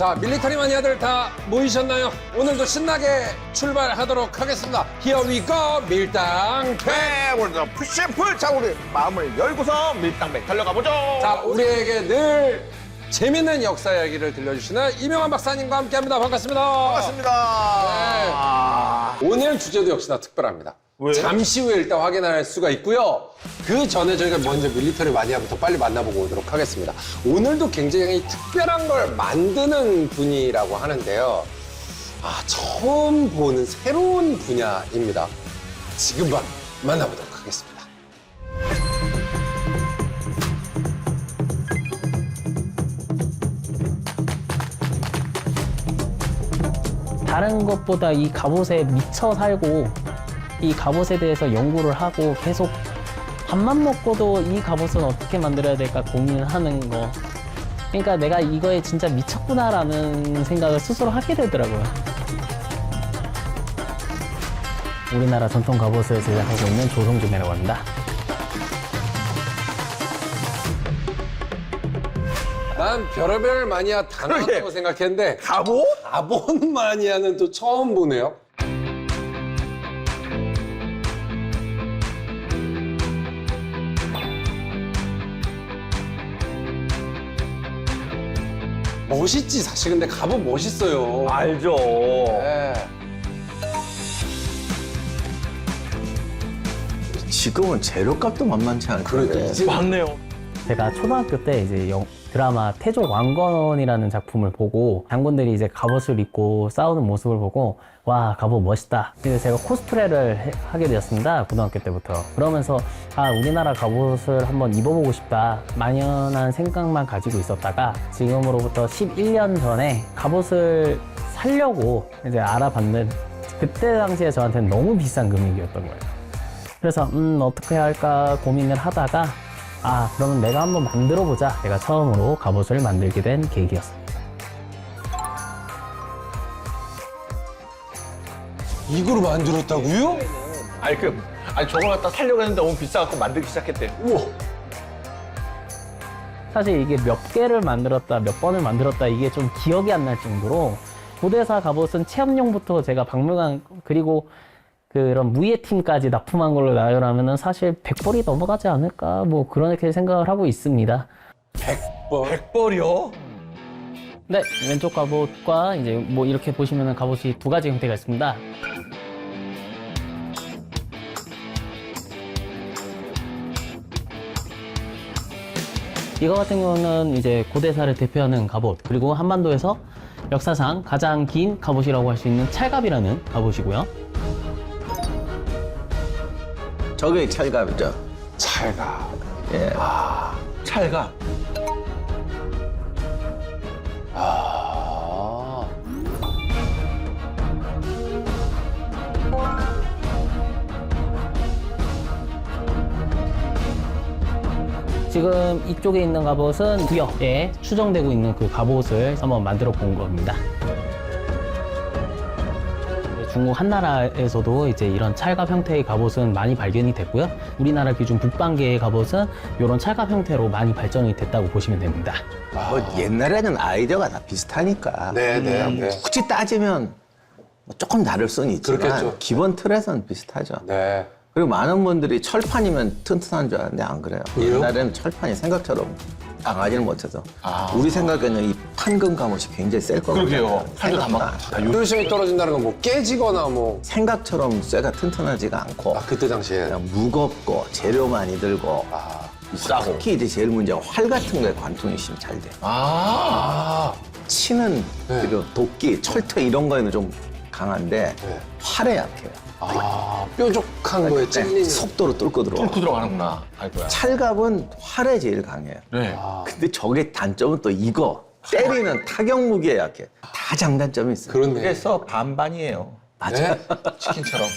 자, 밀리터리 마니아들 다 모이셨나요? 오늘도 신나게 출발하도록 하겠습니다. Here we go, 밀당 팩! 네, 오늘도 푸시앤풀! 자, 우리 마음을 열고서 밀당백 달려가 보죠! 자, 우리에게 늘 재밌는 역사 이야기를 들려주시는 이명환 박사님과 함께합니다. 반갑습니다. 반갑습니다. 네. 오늘 주제도 역시나 특별합니다. 왜요? 잠시 후에 일단 확인할 수가 있고요. 그 전에 저희가 먼저 밀리터리 마니아부터 빨리 만나보고 오도록 하겠습니다. 오늘도 굉장히 특별한 걸 만드는 분이라고 하는데요. 처음 보는 새로운 분야입니다. 지금 바로 만나보도록 하겠습니다. 다른 것보다 이 갑옷에 미쳐 살고 이 갑옷에 대해서 연구를 하고 계속 밥만 먹고도 이 갑옷은 어떻게 만들어야 될까 고민하는 거. 그러니까 내가 이거에 진짜 미쳤구나라는 생각을 스스로 하게 되더라고요. 우리나라 전통 갑옷을 제작하고 있는 조성준이라고 합니다. 난 별의별 마니아 다 나왔다고 그러게. 생각했는데 갑옷? 갑옷 마니아는 또 처음 보네요. 멋있지 사실. 근데 갑옷 멋있어요. 알죠. 네. 지금은 재료값도 만만치 않을 그러니까 텐데. 이제 맞네요. 제가 초등학교 때 이제 드라마 태조 왕건이라는 작품을 보고 장군들이 이제 갑옷을 입고 싸우는 모습을 보고 와, 갑옷 멋있다. 그래서 제가 코스프레를 하게 되었습니다. 고등학교 때부터. 그러면서 우리나라 갑옷을 한번 입어보고 싶다. 막연한 생각만 가지고 있었다가 지금으로부터 11년 전에 갑옷을 사려고 이제 알아봤는데 그때 당시에 저한테는 너무 비싼 금액이었던 거예요. 그래서 어떻게 할까 고민을 하다가 그러면 내가 한번 만들어보자. 내가 처음으로 갑옷을 만들게 된 계기였습니다. 이거로 만들었다고요? 아니, 저걸 갖다 살려고 했는데 너무 비싸갖고 만들기 시작했대요. 우와. 사실 이게 몇 개를 만들었다, 몇 번을 만들었다 이게 좀 기억이 안 날 정도로 고대사 갑옷은 체험용부터 제가 박물관 그리고 그런 무예팀까지 납품한 걸로 나열하면은 사실 100벌이 넘어가지 않을까 뭐 그렇게 생각을 하고 있습니다. 100번. 100벌이요? 네, 왼쪽 갑옷과 이제 뭐 이렇게 보시면은 갑옷이 두 가지 형태가 있습니다. 이거 같은 경우는 이제 고대사를 대표하는 갑옷, 그리고 한반도에서 역사상 가장 긴 갑옷이라고 할 수 있는 찰갑이라는 갑옷이고요. 저게 찰갑이죠. 찰가. 예. 찰가. 지금 이쪽에 있는 갑옷은 구역에 추정되고 있는 그 갑옷을 한번 만들어 본 겁니다. 중국 한나라에서도 이제 이런 찰갑 형태의 갑옷은 많이 발견이 됐고요. 우리나라 기준 북방계의 갑옷은 이런 찰갑 형태로 많이 발전이 됐다고 보시면 됩니다. 뭐 옛날에는 아이디어가 다 비슷하니까. 네. 굳이 따지면 뭐 조금 다를 수는 있지만 그렇겠죠. 기본 틀에서는 비슷하죠. 네. 그리고 많은 분들이 철판이면 튼튼한 줄 알았는데 안 그래요. 왜요? 옛날에는 철판이 생각처럼 강하지는 못해서 우리 생각에는 이 판금 갑옷이 굉장히 셀 거거든요. 그러게요. 팔도 다 막. 효율심이 떨어진다는 건 뭐 깨지거나 뭐. 생각처럼 쇠가 튼튼하지가 않고 그때 당시에. 그냥 무겁고 재료 많이 들고 싸고. 특히 이제 제일 문제가 활 같은 거에 관통이 심 잘 돼요. 치는 네. 그리고 도끼, 철퇴 이런 거에는 좀 강한데 네. 활에 약해요. 뾰족한 거에 찔리는. 속도로 뚫고 들어와. 뚫고 들어가는구나. 아이고야. 찰갑은 활에 제일 강해요. 네. 근데 저게 단점은 또 이거 때리는 타격 무기에 약해. 다 장단점이 있어요. 그렇네. 그래서 반반이에요. 네? 치킨처럼.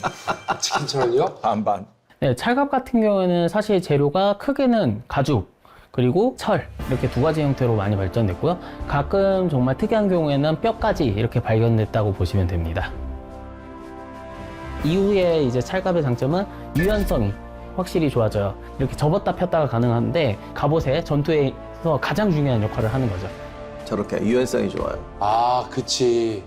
치킨처럼요? 반반. 네, 찰갑 같은 경우에는 사실 재료가 크게는 가죽, 그리고 철 이렇게 두 가지 형태로 많이 발전됐고요. 가끔 정말 특이한 경우에는 뼈까지 이렇게 발견됐다고 보시면 됩니다. 이후에 이제 찰갑의 장점은 유연성이 확실히 좋아져요. 이렇게 접었다 폈다가 가능한데 갑옷의 전투에서 가장 중요한 역할을 하는 거죠. 저렇게 유연성이 좋아요. 아, 그치.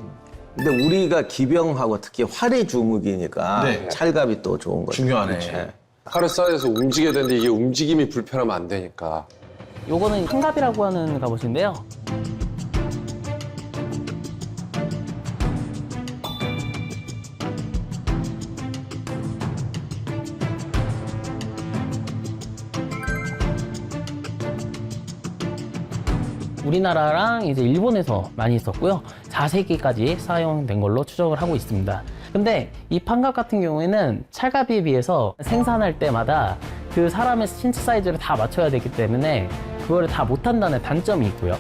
근데 우리가 기병하고 특히 활의 주무기니까 네. 찰갑이 또 좋은 거죠. 중요하네. 네. 칼을 쏴서 움직여야 되는데 이게 움직임이 불편하면 안 되니까. 요거는 한갑이라고 하는 갑옷인데요. 우리나라랑 이제 일본에서 많이 있었고요. 4세기까지 사용된 걸로 추적을 하고 있습니다. 근데 이 판갑 같은 경우에는 찰갑에 비해서 생산할 때마다 그 사람의 신체 사이즈를 다 맞춰야 되기 때문에 그거를 다 못한다는 단점이 있고요.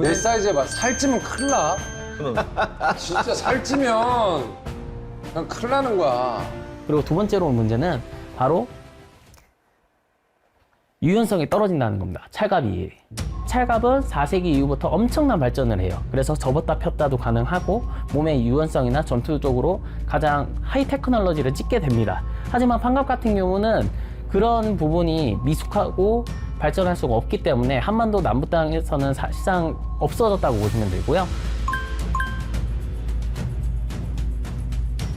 내 사이즈에 맞 살찌면 큰일 나. 진짜 살찌면 그냥 큰일 나는 거야. 그리고 두 번째로 문제는 바로 유연성이 떨어진다는 겁니다. 찰갑이. 찰갑은 4세기 이후부터 엄청난 발전을 해요. 그래서 접었다 폈다도 가능하고 몸의 유연성이나 전투적으로 가장 하이 테크놀로지를 찍게 됩니다. 하지만 판갑 같은 경우는 그런 부분이 미숙하고 발전할 수가 없기 때문에 한반도 남부 땅에서는 사실상 없어졌다고 보시면 되고요.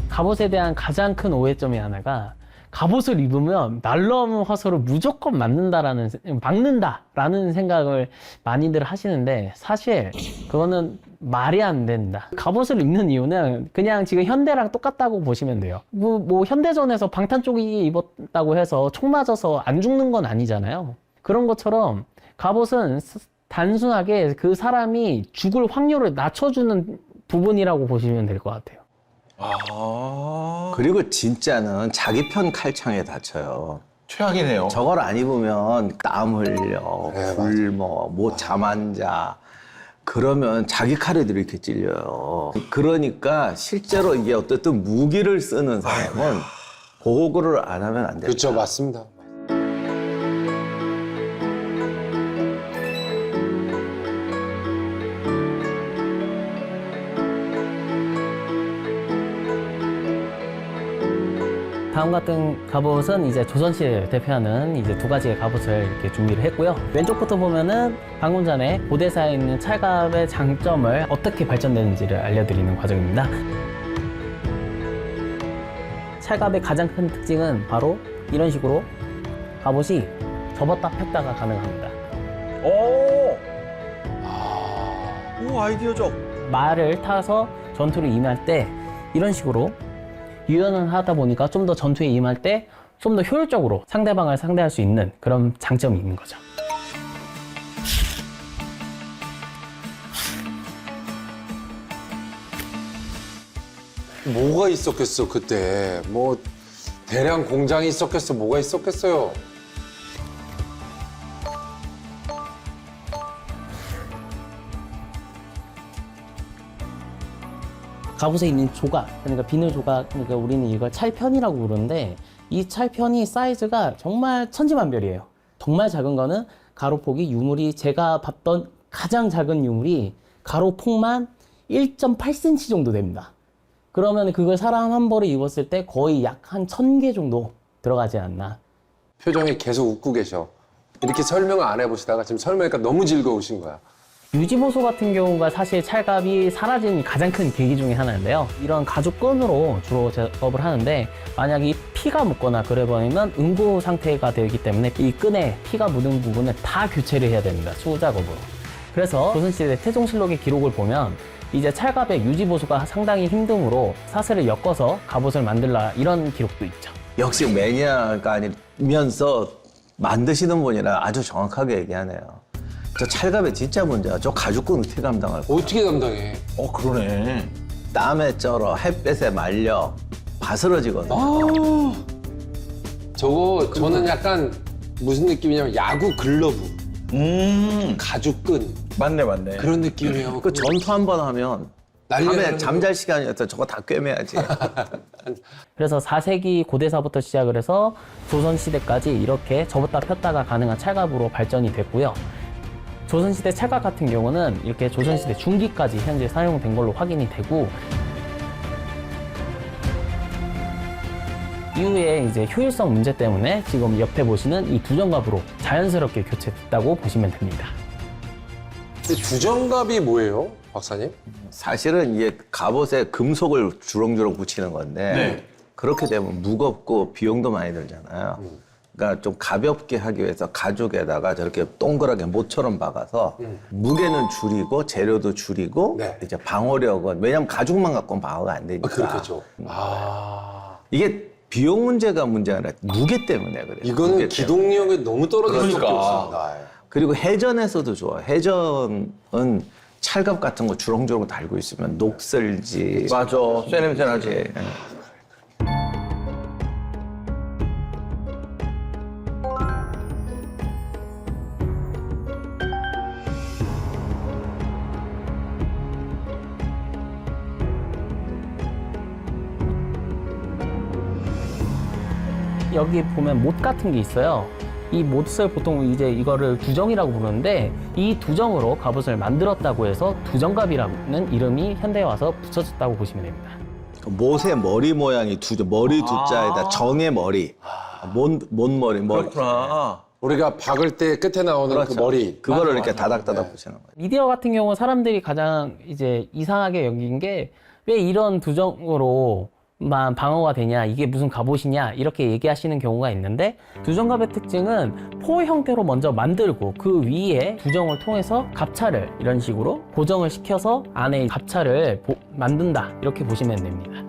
갑옷에 대한 가장 큰 오해점이 하나가 갑옷을 입으면 날라오는 화살을 무조건 막는다라는 생각을 많이들 하시는데 사실 그거는 말이 안 된다. 갑옷을 입는 이유는 그냥 지금 현대랑 똑같다고 보시면 돼요. 뭐 현대전에서 방탄조끼 입었다고 해서 총 맞아서 안 죽는 건 아니잖아요. 그런 것처럼 갑옷은 단순하게 그 사람이 죽을 확률을 낮춰주는 부분이라고 보시면 될 것 같아요. 그리고 진짜는 자기 편 칼창에 다쳐요. 최악이네요. 저걸 안 입으면 땀 흘려, 네, 굶어, 못 잠 안 자. 그러면 자기 칼에도 이렇게 찔려요. 그러니까 실제로 이게 어쨌든 무기를 쓰는 사람은 보호구를 안 하면 안 된다. 그렇죠, 맞습니다. 다음 같은 갑옷은 이제 조선시대를 대표하는 이제 두 가지의 갑옷을 이렇게 준비를 했고요. 왼쪽부터 보면은 방금 전에 고대사에 있는 찰갑의 장점을 어떻게 발전되는지를 알려드리는 과정입니다. 찰갑의 가장 큰 특징은 바로 이런 식으로 갑옷이 접었다 폈다가 가능합니다. 오, 아이디어적. 말을 타서 전투를 임할 때 이런 식으로 유연을 하다 보니까 좀 더 전투에 임할 때 좀 더 효율적으로 상대방을 상대할 수 있는 그런 장점이 있는 거죠. 뭐가 있었겠어, 그때. 뭐, 대량 공장이 있었겠어, 뭐가 있었겠어요. 갑옷에 있는 조각, 그러니까 비늘 조각, 그러니까 우리는 이걸 찰편이라고 부르는데 이 찰편이 사이즈가 정말 천지만별이에요. 정말 작은 거는 가로폭이 유물이 제가 봤던 가장 작은 유물이 가로폭만 1.8cm 정도 됩니다. 그러면 그걸 사람 한 벌이 입었을 때 거의 약 한 1000개 정도 들어가지 않나. 표정이 계속 웃고 계셔. 이렇게 설명을 안 해보시다가 지금 설명하니까 너무 즐거우신 거야. 유지보소 같은 경우가 사실 찰갑이 사라진 가장 큰 계기 중에 하나인데요. 이런 가죽끈으로 주로 작업을 하는데 만약에 이 피가 묻거나 그래버리면 응고 상태가 되기 때문에 이 끈에 피가 묻은 부분을 다 교체를 해야 됩니다. 수작업으로. 그래서 조선시대 태종실록의 기록을 보면 이제 찰갑의 유지보수가 상당히 힘듦으로 사슬을 엮어서 갑옷을 만들라 이런 기록도 있죠. 역시 매니아가 아니면서 만드시는 분이라 아주 정확하게 얘기하네요. 저 찰갑에 진짜 문제야. 저 가죽끈 어떻게 감당할 거야? 어떻게 감당해? 그러네. 땀에 쩔어, 햇볕에 말려, 바스러지거든요. 저거, 저는 약간 무슨 느낌이냐면 야구 글러브, 가죽끈, 맞네. 그런 느낌이에요. 그 전투 한 번 하면 밤에 날려가는 잠잘 시간이었다. 저거 다 꿰매야지. 그래서 4세기 고대사부터 시작을 해서 조선시대까지 이렇게 접었다 폈다가 가능한 찰갑으로 발전이 됐고요. 조선시대 찰갑 같은 경우는 이렇게 조선시대 중기까지 현재 사용된 걸로 확인이 되고 이후에 이제 효율성 문제 때문에 지금 옆에 보시는 이 두정갑으로 자연스럽게 교체됐다고 보시면 됩니다. 근데 두정갑이 뭐예요, 박사님? 사실은 이게 갑옷에 금속을 주렁주렁 붙이는 건데 그렇게 되면 무겁고 비용도 많이 들잖아요. 그러니까 좀 가볍게 하기 위해서 가죽에다가 저렇게 동그랗게 모처럼 박아서 무게는 줄이고 재료도 줄이고 네. 이제 방어력은 왜냐면 가죽만 갖고는 방어가 안 되니까. 그렇겠죠. 이게 비용 문제가 아니라 무게 때문에 그래요. 이거는 무게 때문에. 기동력이 너무 떨어질 수밖에 그러니까. 없습니다. 그리고 해전에서도 좋아. 해전은 찰갑 같은 거 주렁주렁 달고 있으면 녹슬지. 맞아. 쇠 냄새 나지. 예. 여기 보면 못 같은 게 있어요. 이 못을 보통 이제 이거를 두정이라고 부르는데 이 두정으로 갑옷을 만들었다고 해서 두정갑이라는 이름이 현대에 와서 붙여졌다고 보시면 됩니다. 못의 머리 모양이 머리 두자에다 정의 머리. 못머리. 그렇구나. 우리가 박을 때 끝에 나오는 그 머리. 그거를 이렇게 맞아. 다닥다닥 붙이는 거예요. 미디어 같은 경우 사람들이 가장 이제 이상하게 여긴 게 왜 이런 두정으로만 방어가 되냐, 이게 무슨 갑옷이냐 이렇게 얘기하시는 경우가 있는데 두정갑의 특징은 포 형태로 먼저 만들고 그 위에 두정을 통해서 갑차를 이런 식으로 고정을 시켜서 안에 갑차를 만든다 이렇게 보시면 됩니다.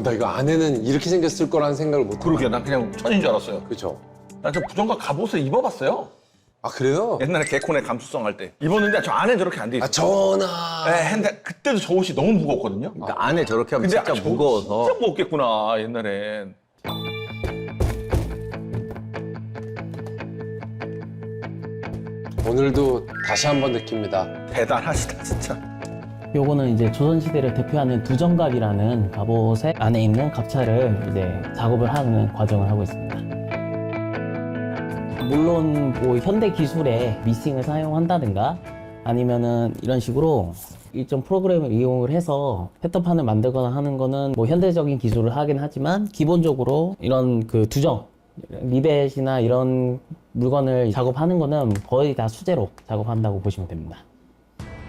나 이거 안에는 이렇게 생겼을 거라는 생각을 못 그러게, 난 그냥 천인 줄 알았어요. 그렇죠. 난 저 부정과 갑옷을 입어봤어요. 아, 그래요? 옛날에 개콘의 감수성 할 때. 입었는데 저 안에 저렇게 안 돼 있어요. 전하. 네, 했는데 그때도 저 옷이 너무 무겁거든요. 그러니까 안에 저렇게 하면 근데 진짜 저 무거워서. 진짜 무겁겠구나, 옛날엔. 오늘도 다시 한번 느낍니다. 대단하시다, 진짜. 요거는 이제 조선시대를 대표하는 두정갑이라는 갑옷의 안에 있는 갑차를 이제 작업을 하는 과정을 하고 있습니다. 물론 뭐 현대 기술의 미싱을 사용한다든가 아니면은 이런 식으로 일정 프로그램을 이용을 해서 패턴판을 만들거나 하는 거는 뭐 현대적인 기술을 하긴 하지만 기본적으로 이런 그 두정, 리벳이나 이런 물건을 작업하는 거는 거의 다 수제로 작업한다고 보시면 됩니다.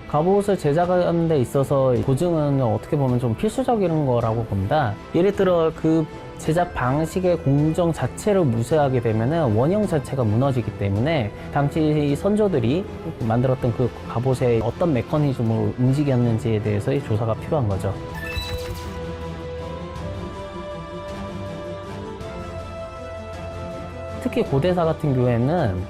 갑옷을 제작하는 데 있어서 고증은 어떻게 보면 좀 필수적인 거라고 봅니다. 예를 들어 그 제작 방식의 공정 자체를 무시하게 되면은 원형 자체가 무너지기 때문에 당시 선조들이 만들었던 그 갑옷의 어떤 메커니즘으로 움직였는지에 대해서의 조사가 필요한 거죠. 특히 고대사 같은 경우에는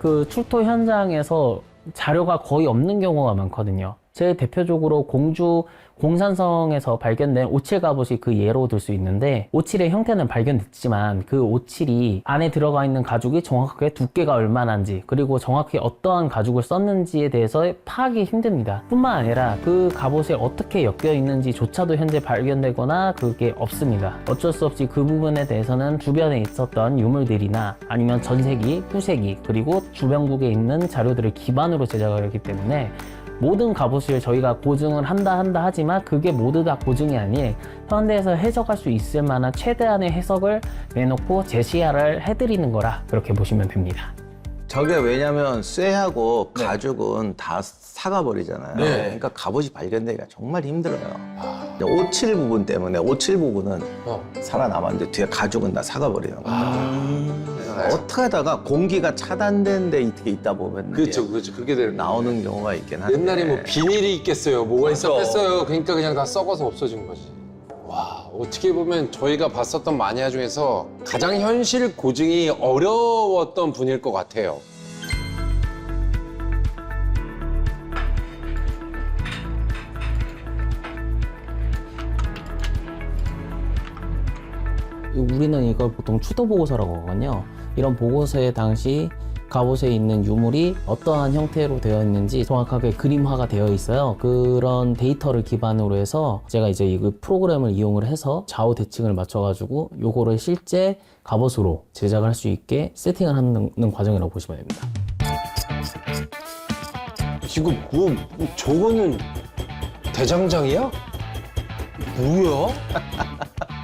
그 출토 현장에서 자료가 거의 없는 경우가 많거든요. 제일 대표적으로 공주 공산성에서 발견된 오칠 갑옷이 그 예로 들 수 있는데 오칠의 형태는 발견됐지만 그 오칠이 안에 들어가 있는 가죽이 정확하게 두께가 얼마나인지 그리고 정확히 어떠한 가죽을 썼는지에 대해서 파악이 힘듭니다. 뿐만 아니라 그 갑옷에 어떻게 엮여 있는지조차도 현재 발견되거나 그게 없습니다. 어쩔 수 없이 그 부분에 대해서는 주변에 있었던 유물들이나 아니면 전세기, 후세기 그리고 주변국에 있는 자료들을 기반으로 제작을 했기 때문에 모든 갑옷을 저희가 고증을 한다 하지만 그게 모두 다 고증이 아닌 현대에서 해석할 수 있을 만한 최대한의 해석을 내놓고 제시를 해드리는 거라 그렇게 보시면 됩니다. 저게 왜냐면 쇠하고 가죽은 다 사가버리잖아요. 네. 그러니까 갑옷이 발견되기가 정말 힘들어요. 오칠 부분 때문에 오칠 부분은 살아남았는데 뒤에 가죽은 다 사가버리는 거예요. 어떻게 하다가 공기가 차단된 데 이렇게 있다 보면 그렇죠, 이제 그렇죠. 그렇게 되는 나오는 경우가 있긴 한데 옛날에 뭐 비닐이 있겠어요. 뭐가 그렇죠. 있었겠어요. 그러니까 그냥 다 썩어서 없어진 거지. 와, 어떻게 보면 저희가 봤었던 마니아 중에서 가장 현실 고증이 어려웠던 분일 것 같아요. 우리는 이걸 보통 추도 보고서라고 하거든요. 이런 보고서에 당시 갑옷에 있는 유물이 어떠한 형태로 되어 있는지 정확하게 그림화가 되어 있어요. 그런 데이터를 기반으로 해서 제가 이제 이 프로그램을 이용을 해서 좌우 대칭을 맞춰가지고 요거를 실제 갑옷으로 제작을 할 수 있게 세팅을 하는 과정이라고 보시면 됩니다. 이거 뭐 저거는 대장장이야? 뭐야?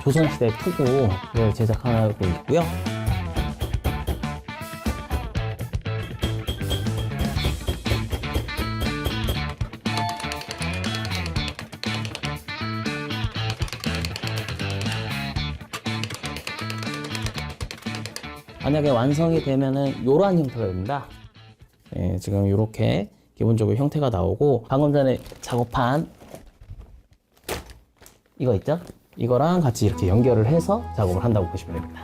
조선시대 투구를 제작하고 있고요. 만약에 완성이 되면은 이러한 형태가 됩니다. 네, 지금 이렇게 기본적으로 형태가 나오고 방금 전에 작업한 이거 있죠? 이거랑 같이 이렇게 연결을 해서 작업을 한다고 보시면 됩니다.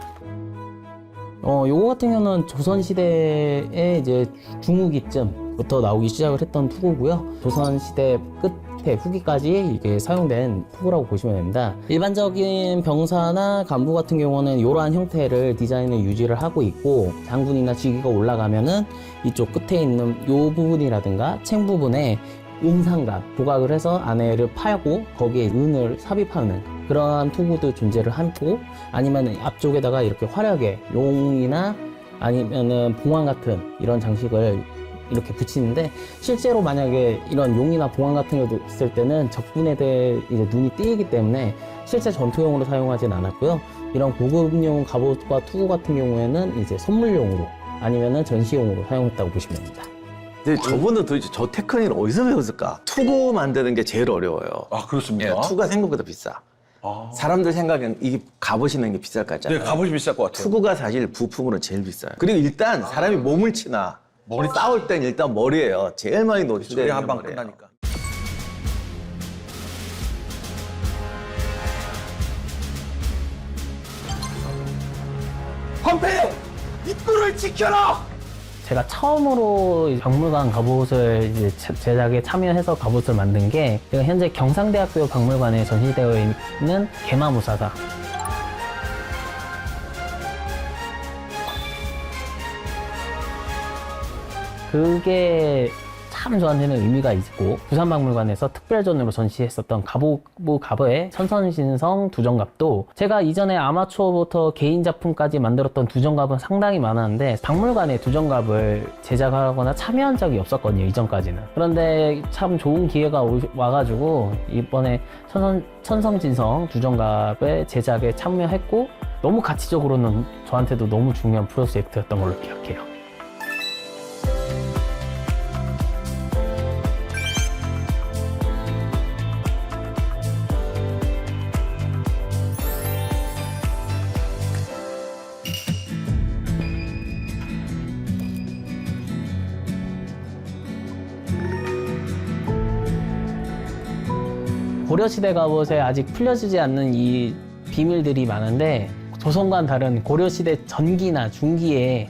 요거 같은 경우는 조선시대에 이제 중후기쯤부터 나오기 시작을 했던 투구고요. 조선시대 끝에 후기까지 이게 사용된 투구라고 보시면 됩니다. 일반적인 병사나 간부 같은 경우는 이러한 형태를 디자인을 유지를 하고 있고 장군이나 직위가 올라가면은 이쪽 끝에 있는 이 부분이라든가 챙 부분에 은상갑 조각을 해서 안에를 파고 거기에 은을 삽입하는 그러한 투구도 존재를 하고 아니면 앞쪽에다가 이렇게 화려하게 용이나 아니면은 봉황 같은 이런 장식을 이렇게 붙이는데 실제로 만약에 이런 용이나 봉황 같은 거 있을 때는 적군에 대해 이제 눈이 띄기 때문에 실제 전투용으로 사용하진 않았고요. 이런 고급용 갑옷과 투구 같은 경우에는 이제 선물용으로 아니면은 전시용으로 사용했다고 보시면 됩니다. 근데 저분은 도대체 저 테크닉을 어디서 배웠을까? 투구 만드는 게 제일 어려워요. 아, 그렇습니까? 예, 투구가 생각보다 비싸. 사람들 생각엔 이게 갑옷이 있는 게 비쌀 것 같잖아요. 네, 값이 비쌀 것 같아요. 투구가 사실 부품으로 제일 비싸요. 그리고 일단 사람이 몸을 치나 머리 싸울 땐 일단 머리예요. 제일 많이 노출되는 우리 한방 머리예요. 끝나니까. 헌패! 입구를 지켜라! 제가 처음으로 박물관 갑옷을 이제 제작에 참여해서 갑옷을 만든 게 제가 현재 경상대학교 박물관에 전시되어 있는 개마무사사. 그게 참 저한테는 의미가 있고 부산박물관에서 특별전으로 전시했었던 갑오의 천선신성 두정갑도 제가 이전에 아마추어부터 개인 작품까지 만들었던 두정갑은 상당히 많았는데 박물관에 두정갑을 제작하거나 참여한 적이 없었거든요, 이전까지는. 그런데 참 좋은 기회가 와가지고 이번에 천성진성 두정갑의 제작에 참여했고 너무 가치적으로는 저한테도 너무 중요한 프로젝트였던 걸로 기억해요. 고려시대 갑옷에 아직 풀려지지 않는 이 비밀들이 많은데 조선과는 다른 고려시대 전기나 중기에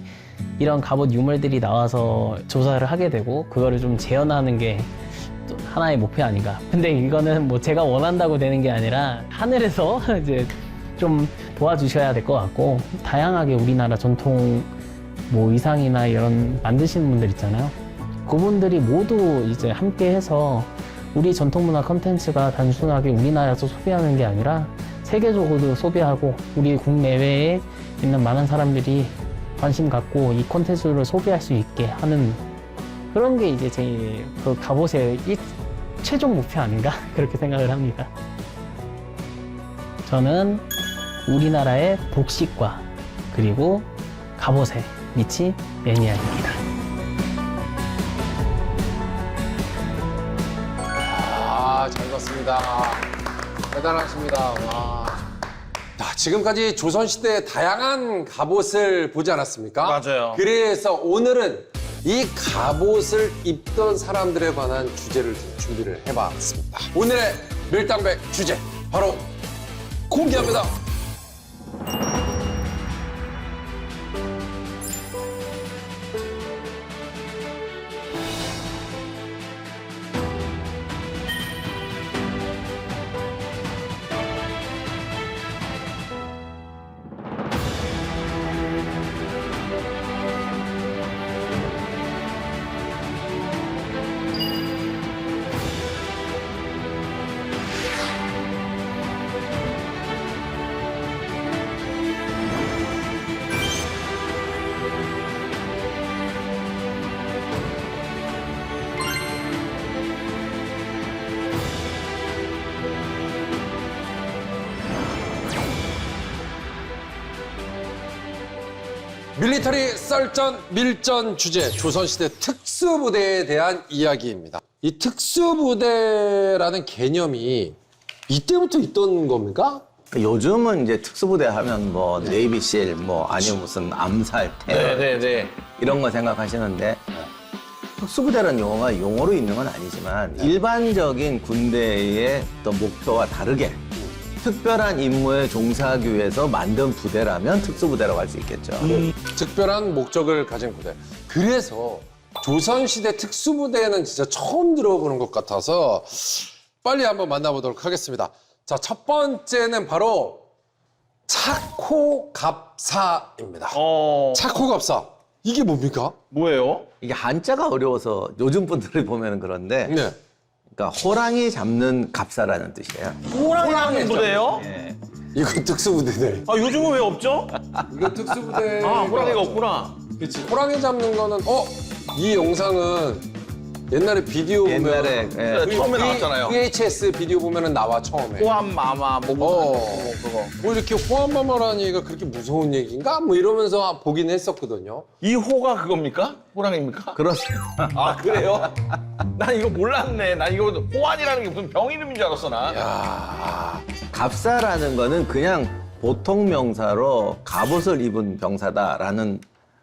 이런 갑옷 유물들이 나와서 조사를 하게 되고 그거를 좀 재현하는 게 또 하나의 목표 아닌가. 근데 이거는 뭐 제가 원한다고 되는 게 아니라 하늘에서 이제 좀 도와주셔야 될 것 같고 다양하게 우리나라 전통 뭐 의상이나 이런 만드시는 분들 있잖아요. 그분들이 모두 이제 함께 해서 우리 전통문화 컨텐츠가 단순하게 우리나라에서 소비하는 게 아니라 세계적으로도 소비하고 우리 국내외에 있는 많은 사람들이 관심 갖고 이 컨텐츠를 소비할 수 있게 하는 그런 게 이제 제 그 갑옷의 최종 목표 아닌가 그렇게 생각을 합니다. 저는 우리나라의 복식과 그리고 갑옷의 밑이 매니아입니다. 잘 봤습니다. 대단하십니다. 와. 자, 지금까지 조선시대의 다양한 갑옷을 보지 않았습니까? 맞아요. 그래서 오늘은 이 갑옷을 입던 사람들에 관한 주제를 좀 준비를 해봤습니다. 오늘의 밀당백 주제, 바로 공개합니다. 밀리터리 썰전 밀전 주제 조선시대 특수부대에 대한 이야기입니다. 이 특수부대라는 개념이 이때부터 있던 겁니까? 요즘은 이제 특수부대 하면 뭐 네이비실 뭐 아니면 무슨 암살, 테러 네네네. 이런 거 생각하시는데 특수부대라는 용어가 용어로 있는 건 아니지만 일반적인 군대의 어떤 목표와 다르게 특별한 임무에 종사하기 위해서 만든 부대라면 특수부대라고 할 수 있겠죠. 특별한 목적을 가진 부대. 그래서 조선시대 특수부대는 진짜 처음 들어보는 것 같아서 빨리 한번 만나보도록 하겠습니다. 자, 첫 번째는 바로 차코갑사입니다. 차코갑사. 이게 뭡니까? 뭐예요? 이게 한자가 어려워서 요즘 분들이 보면 그런데 네. 그러니까 호랑이 잡는 갑사라는 뜻이에요. 호랑이 잡는 부대예요? 예. 이거 특수부대네. 아, 요즘은 왜 없죠? 이거 특수부대. 아, 호랑이가 없구나. 그치. 호랑이 잡는 거는, 이 영상은 옛날에 비디오 보면. 옛날에 예. 처음에 나왔잖아요. VHS 비디오 보면은 나와, 처음에. 호암마마 뭐 그거. 뭐 이렇게 호암마마라는 얘기가 그렇게 무서운 얘기인가? 뭐 이러면서 보긴 했었거든요. 이 호가 그겁니까? 호랑이입니까? 그렇습니다. 아, 그래요? 난 이거 몰랐네. 난 이거 호환이라는 게 무슨 병 이름인 줄 알았어, 나. 야 갑사라는 거는 그냥 보통 명사로 갑옷을 입은 병사다라는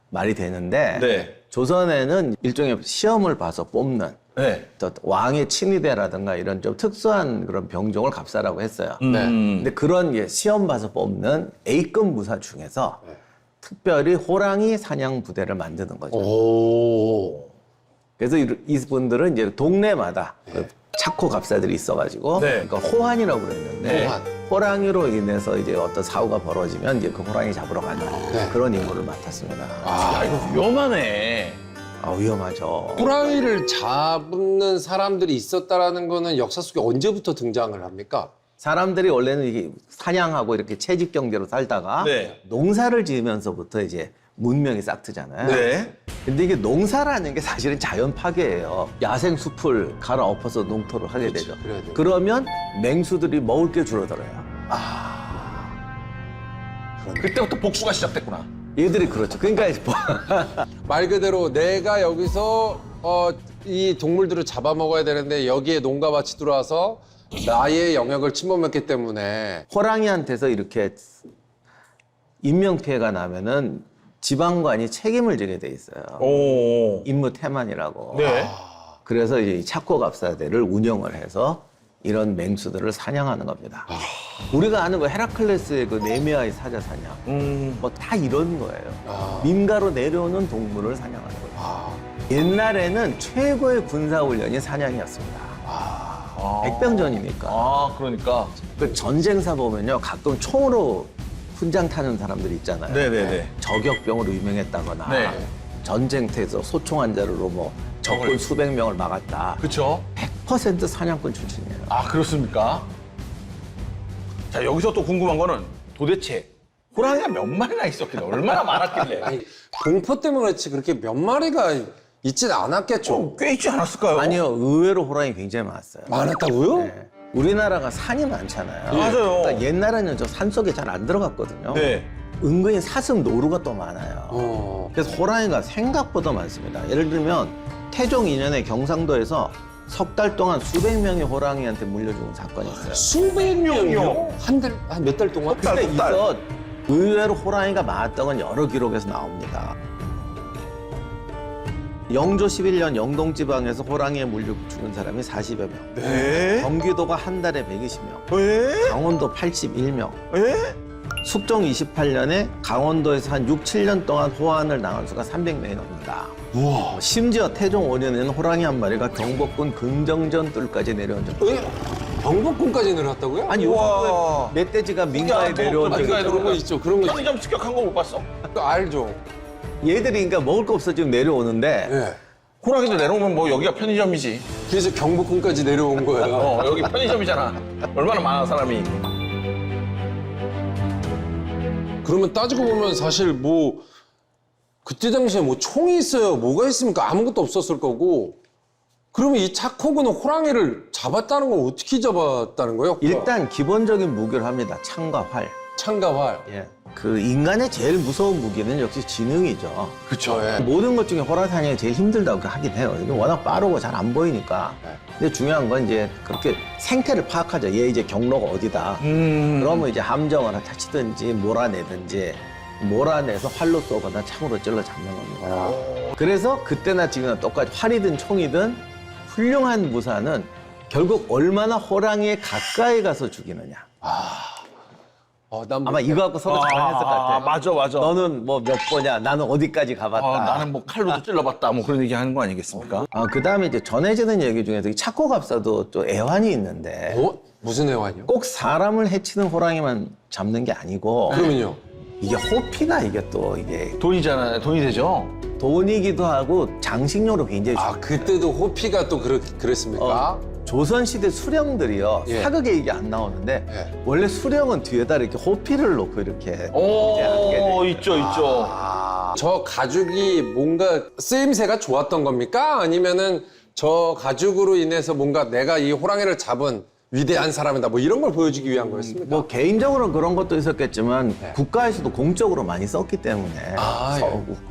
말이 되는데 네. 조선에는 일종의 시험을 봐서 뽑는 네. 또 왕의 친위대라든가 이런 좀 특수한 그런 병종을 갑사라고 했어요. 네. 근데 그런 시험 봐서 뽑는 A급 무사 중에서 특별히 호랑이 사냥 부대를 만드는 거죠. 오. 그래서 이분들은 이제 동네마다 그 차코 갑사들이 있어가지고 네. 그러니까 호환이라고 그랬는데 호환. 호랑이로 인해서 이제 어떤 사고가 벌어지면 이제 그 호랑이 잡으러 가는 네. 그런 임무를 맡았습니다. 야, 이거 위험하네. 위험하죠. 호랑이를 잡는 사람들이 있었다라는 거는 역사 속에 언제부터 등장을 합니까? 사람들이 원래는 이게 사냥하고 이렇게 채집 경제로 살다가 네. 농사를 지으면서부터 이제 문명이 싹 트잖아요. 네. 근데 이게 농사라는 게 사실은 자연 파괴예요. 야생 숲을 갈아엎어서 농토를 하게 되죠. 그래야 돼요. 그러면 맹수들이 먹을 게 줄어들어요. 그때부터 복수가 시작됐구나. 얘들이 그렇죠. 그러니까 이제 말 그대로 내가 여기서 이 동물들을 잡아먹어야 되는데 여기에 농가밭이 들어와서 나의 영역을 침범했기 때문에 호랑이한테서 이렇게 인명피해가 나면은 지방관이 책임을 지게 돼 있어요. 오. 임무 태만이라고. 네. 그래서 이 차코갑사대를 운영을 해서 이런 맹수들을 사냥하는 겁니다. 우리가 아는 거 헤라클레스의 그 네메아의 사자 사냥, 뭐 다 이런 거예요. 민가로 내려오는 동물을 사냥하는 거예요. 옛날에는 최고의 군사훈련이 사냥이었습니다. 백병전이니까. 아, 그러니까. 그 전쟁사 보면요, 가끔 총으로 훈장 타는 사람들 있잖아요. 네네네. 저격병으로 유명했다거나 네. 전쟁터에서 소총 한 자루로 뭐 적군 수백 명을 막았다. 그쵸? 100% 사냥꾼 출신이에요. 아, 그렇습니까? 자, 여기서 또 궁금한 거는 도대체 호랑이가 몇 마리나 있었길래 얼마나 많았길래? 아니, 공포 때문에 그렇지 그렇게 몇 마리가 있진 않았겠죠. 꽤 있지 않았을까요? 아니요, 의외로 호랑이 굉장히 많았어요. 많았다고요? 네. 우리나라가 산이 많잖아요. 맞아요. 그러니까 옛날에는 저 산속에 잘 안 들어갔거든요. 네. 은근히 사슴 노루가 또 많아요. 그래서 호랑이가 생각보다 많습니다. 예를 들면 태종 2년에 경상도에서 석 달 동안 수백 명의 호랑이한테 물려 죽은 사건이 있어요. 수백 명이요? 한 몇 달 동안? 달. 근데 이거 의외로 호랑이가 많았던 건 여러 기록에서 나옵니다. 영조 11년 영동지방에서 호랑이에 물려 죽은 사람이 40여 명. 네? 경기도가 한 달에 120명. 왜? 강원도 81명. 왜? 숙종 28년에 강원도에서 한 6, 7년 동안 호환을 당한 수가 300명이 넘는다. 우와. 심지어 태종 5년에는 호랑이 한 마리가 경복궁 금정전 뜰까지 내려온 적. 경복궁까지 내려왔다고요? 아니 우와. 요즘 멧돼지가 민가에 야, 내려온 뭐, 적이 민가에 있죠. 그런 거 있죠. 그런 거 있죠. 편의점 습격한 거 못 봤어? 알죠. 얘들이 그러니까 먹을 거 없어 지금 내려오는데 네. 호랑이도 내려오면 뭐 여기가 편의점이지. 그래서 경복궁까지 내려온 거예요. 여기 편의점이잖아. 얼마나 많아, 사람이. 그러면 따지고 보면 사실 뭐 그때 당시에 뭐 총이 있어요. 뭐가 있습니까? 아무것도 없었을 거고. 그러면 이 차코그는 호랑이를 잡았다는 건 어떻게 잡았다는 거예요? 일단 기본적인 무기를 합니다. 창과 활. 창과 활. 예. 그 인간의 제일 무서운 무기는 역시 지능이죠. 그쵸. 예. 모든 것 중에 호랑 사냥이 제일 힘들다고 하긴 해요. 이게 워낙 빠르고 잘 안 보이니까. 네. 근데 중요한 건 이제 그렇게 생태를 파악하죠. 얘 이제 경로가 어디다. 그러면 이제 함정을 치든지 몰아내든지 몰아내서 활로 쏘거나 창으로 찔러 잡는 겁니다. 그래서 그때나 지금이나 똑같이 활이든 총이든 훌륭한 무사는 결국 얼마나 호랑이에 가까이 가서 죽이느냐. 난 아마 이거 갖고 서로 자랑했을 것 같아요. 맞아, 맞아. 너는 뭐 몇 번이야? 나는 어디까지 가봤다. 나는 뭐 칼로도 찔러봤다. 뭐 그런 얘기 하는 거 아니겠습니까? 그 다음에 이제 전해지는 얘기 중에서 이 착고갑사도 또 애환이 있는데 무슨 애환이요? 꼭 사람을 해치는 호랑이만 잡는 게 아니고 그러면요? 이게 호피가 이게 또 이게 돈이잖아요. 돈이 되죠? 돈이기도 하고 장식료로 굉장히 아, 그때도 호피가 또 그랬습니까? 조선시대 수령들이요. 예. 사극에 이게 안 나오는데 예. 원래 수령은 뒤에다 이렇게 호피를 놓고 이렇게 이제 하게 오, 돼. 있죠, 있죠. 저 가죽이 뭔가 쓰임새가 좋았던 겁니까? 아니면은 저 가죽으로 인해서 뭔가 내가 이 호랑이를 잡은 위대한 사람이다 뭐 이런 걸 보여주기 위한 거였습니까? 뭐 개인적으로는 그런 것도 있었겠지만 네. 국가에서도 공적으로 많이 썼기 때문에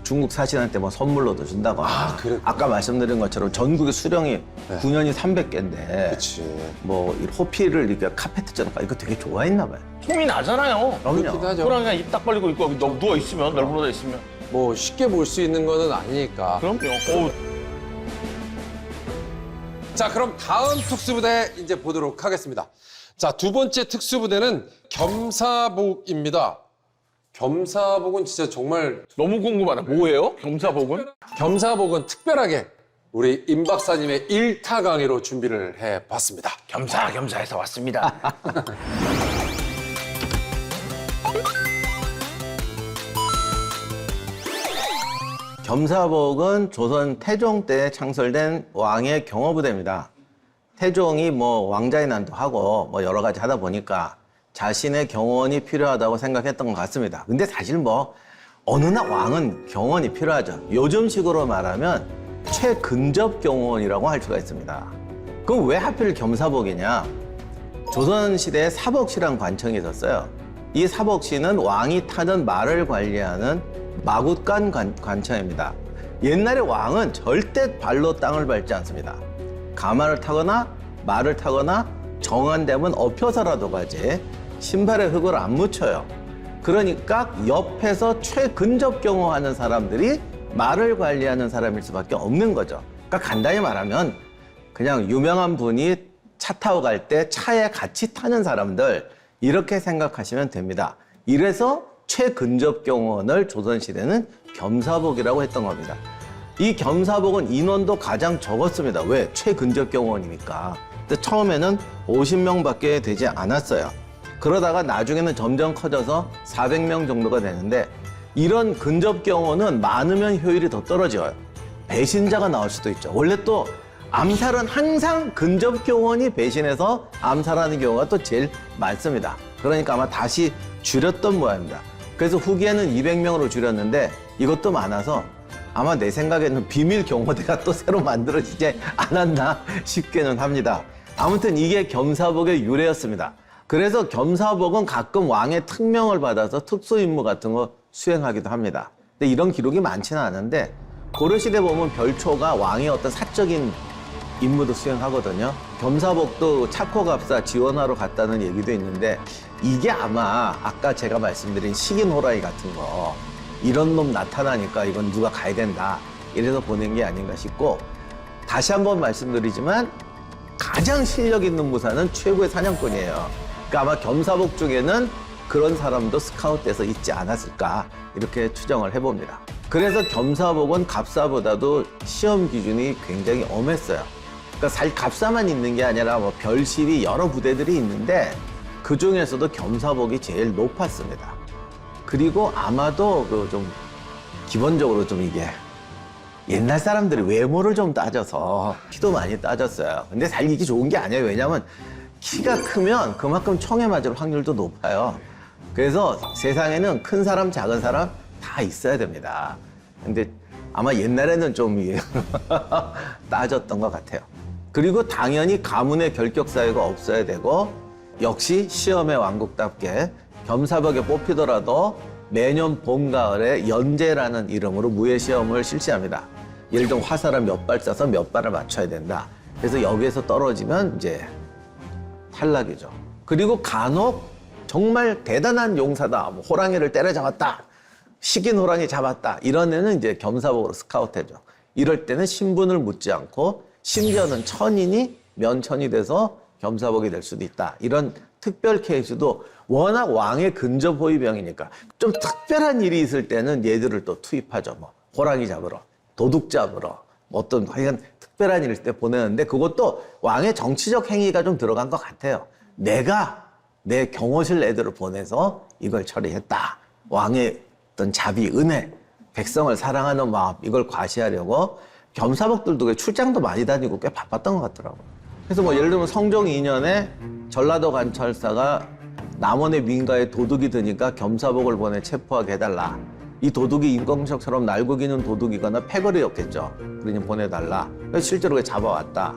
중국 사신한테 뭐 선물로도 준다거나 그랬구나. 아까 말씀드린 것처럼 전국의 수령이 9년이 300개인데 그치. 뭐 이 호피를 이렇게 카페트처럼 이거 되게 좋아했나 봐요. 통이 나잖아요. 그렇기도 그럼요. 하죠. 호랑이가 입 딱 벌리고 있고 여기 누워있으면, 널브러져 있으면. 뭐 쉽게 볼 수 있는 거는 아니니까. 그럼요. 자, 그럼 다음 특수부대 이제 보도록 하겠습니다. 자, 두 번째 특수부대는 겸사복입니다. 겸사복은 진짜 정말 너무 궁금하다. 뭐예요? 겸사복은? 겸사복은 특별하게 우리 임 박사님의 일타 강의로 준비를 해봤습니다. 겸사겸사해서 왔습니다. 겸사복은 조선 태종 때 창설된 왕의 경호부대입니다. 태종이 뭐 왕자의 난도 하고 뭐 여러 가지 하다 보니까 자신의 경호원이 필요하다고 생각했던 것 같습니다. 근데 사실 뭐 어느 나 왕은 경호원이 필요하죠. 요즘식으로 말하면 최근접 경호원이라고 할 수가 있습니다. 그럼 왜 하필 겸사복이냐? 조선시대에 사복시란 관청이 있었어요. 이 사복시는 왕이 타는 말을 관리하는 마굿간 관청입니다. 옛날에 왕은 절대 발로 땅을 밟지 않습니다. 가마를 타거나 말을 타거나 정한 데면 엎혀서라도 가지 신발에 흙을 안 묻혀요. 그러니까 옆에서 최근접 경호하는 사람들이 말을 관리하는 사람일 수밖에 없는 거죠. 그러니까 간단히 말하면 그냥 유명한 분이 차 타고 갈 때 차에 같이 타는 사람들 이렇게 생각하시면 됩니다. 이래서 최근접 경호원을 조선시대는 겸사복이라고 했던 겁니다. 이 겸사복은 인원도 가장 적었습니다. 왜? 최근접 경호원이니까. 근데 처음에는 50명밖에 되지 않았어요. 그러다가 나중에는 점점 커져서 400명 정도가 되는데 이런 근접 경호는 많으면 효율이 더 떨어져요. 배신자가 나올 수도 있죠. 원래 또 암살은 항상 근접 경호원이 배신해서 암살하는 경우가 또 제일 많습니다. 그러니까 아마 다시 줄였던 모양입니다. 그래서 후기에는 200명으로 줄였는데 이것도 많아서 아마 내 생각에는 비밀 경호대가 또 새로 만들어지지 않았나 싶기는 합니다. 아무튼 이게 겸사복의 유래였습니다. 그래서 겸사복은 가끔 왕의 특명을 받아서 특수 임무 같은 거 수행하기도 합니다. 근데 이런 기록이 많지는 않은데 고려시대 보면 별초가 왕의 어떤 사적인 임무도 수행하거든요. 겸사복도 착호갑사 지원하러 갔다는 얘기도 있는데 이게 아마 아까 제가 말씀드린 식인 호랑이 같은 거 이런 놈 나타나니까 이건 누가 가야 된다 이래서 보낸 게 아닌가 싶고 다시 한번 말씀드리지만 가장 실력 있는 무사는 최고의 사냥꾼이에요. 그러니까 아마 겸사복 중에는 그런 사람도 스카웃돼서 있지 않았을까 이렇게 추정을 해봅니다. 그래서 겸사복은 갑사보다도 시험 기준이 굉장히 엄했어요. 그러니까 갑사만 있는 게 아니라 뭐 별실이 여러 부대들이 있는데 그 중에서도 겸사복이 제일 높았습니다. 그리고 아마도 그 좀 기본적으로 좀 이게 옛날 사람들이 외모를 좀 따져서 키도 많이 따졌어요. 근데 사실 이게 좋은 게 아니에요. 왜냐하면 키가 크면 그만큼 총에 맞을 확률도 높아요. 그래서 세상에는 큰 사람, 작은 사람 다 있어야 됩니다. 근데 아마 옛날에는 좀 따졌던 것 같아요. 그리고 당연히 가문의 결격 사유가 없어야 되고 역시 시험의 왕국답게 겸사벽에 뽑히더라도 매년 봄, 가을에 연재라는 이름으로 무예시험을 실시합니다. 예를 들면 화살을 몇 발 쏴서 몇 발을 맞춰야 된다. 그래서 여기에서 떨어지면 이제 탈락이죠. 그리고 간혹 정말 대단한 용사다. 뭐 호랑이를 때려잡았다. 식인 호랑이 잡았다. 이런 애는 이제 겸사복으로 스카우트해줘. 이럴 때는 신분을 묻지 않고 심지어는 천인이 면천이 돼서 겸사복이 될 수도 있다. 이런 특별 케이스도 워낙 왕의 근접 호위병이니까 좀 특별한 일이 있을 때는 얘들을 또 투입하죠. 뭐 호랑이 잡으러, 도둑 잡으러, 뭐 어떤 하여간 특별한 일 있을 때 보내는데 그것도 왕의 정치적 행위가 좀 들어간 것 같아요. 내가 내 경호실 애들을 보내서 이걸 처리했다. 왕의 어떤 자비, 은혜, 백성을 사랑하는 마음 이걸 과시하려고 겸사복들도 출장도 많이 다니고 꽤 바빴던 것 같더라고요. 그래서 뭐 예를 들면 성종 2년에 전라도 관찰사가 남원의 민가에 도둑이 드니까 겸사복을 보내 체포하게 해달라. 이 도둑이 임금석처럼 날고 기는 도둑이거나 패거리였겠죠. 그러니 보내달라. 그래서 실제로 잡아왔다.